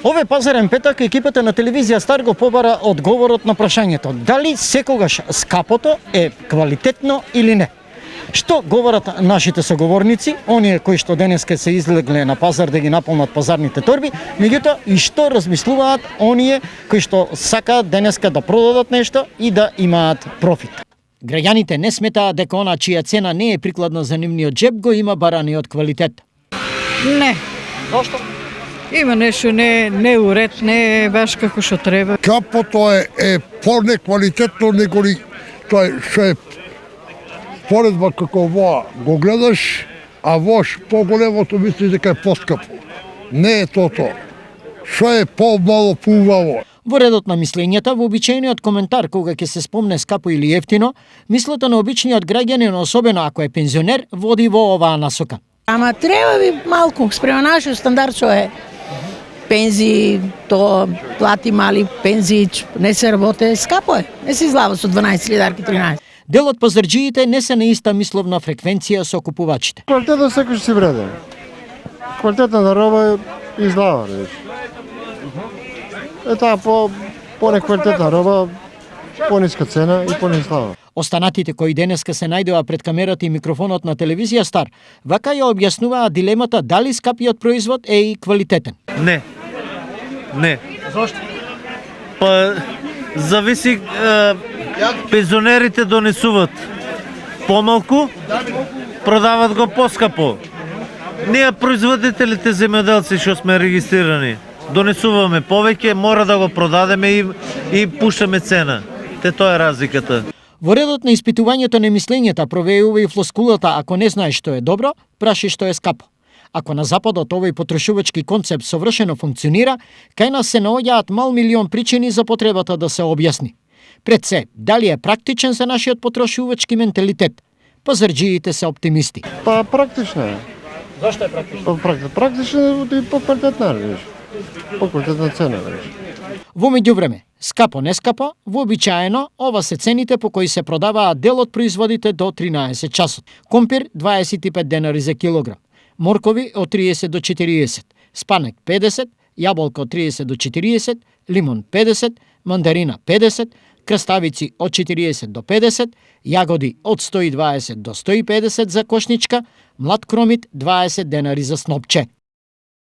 Овој пазарен петак екипата на телевизија Стар го побара одговорот на прашањето дали секогаш скапото е квалитетно или не. Што говорат нашите соговорници, оние кои што денеска се излегле на пазар да ги наполнат пазарните торби, меѓутоа и што размислуваат оние кои што сакаат денеска да продадат нешто и да имаат профит. Граѓаните не сметаат дека она чија цена не е прикладна за нивниот джеб го има бараниот квалитет. Не, Зошто? има нешто не уред, не е баш како што треба. Капото е по-неквалитетно него ли тоа што е поредба како воа го гледаш, а вош поголемото мисли дека е поскапо. Не е тоа. Што е помало поубаво. Во редот на мислењата, вообичаениот коментар кога ќе се спомне скапо или ефтино, мислата на обичниот граѓанин, особено ако е пензионер, води во оваа насока. Ама треба би малку спрема нашиот стандард што е. Пензии, то плати мали пензии, не се работе, скапо е. Не се излава со 12 лидарки 13. Дел од пазарџиите не се на иста мисловна фреквенција со купувачите. Квалитетот секој си вреде. Квалитетна роба излава, речи. Таа по-неквалитетна роба, пониска цена и понизлава. Останатите кои денеска се најдоа пред камерата и микрофонот на телевизија Стар, вака ја објаснуваа дилемата дали скапиот производ е и квалитетен. Не. Зошто? Па зависи, пензионерите донесуваат помалку, продават го поскапо. Ние производителите земјоделци што сме регистрирани, донесуваме повеќе, мора да го продадеме и пуштаме цена. Тоа е разликата. Во редот на испитувањето на мислењата провеува и флоскулата ако не знаеш што е добро, праши што е скапо. Ако на Западот овој потрошувачки концепт совршено функционира, кај нас се наоѓаат мал милион причини за потребата да се објасни. Пред се, дали е практичен за нашиот потрошувачки менталитет? Пазарџиите се оптимисти. Па практично е. Зошто е практично? Практично е и по-квалитетна, речи. По-квалитетна цена, речи. Во меѓувреме, скапо не скапо, вообичаено ова се цените по кои се продаваат дел од производите до 13 часот. Компир 25 денари за килограм, моркови од 30 до 40, спанек 50, јаболка од 30 до 40, лимон 50, мандарина 50, краставици од 40 до 50, јагоди од 120 до 150 за кошничка, млад кромит 20 денари за снопче.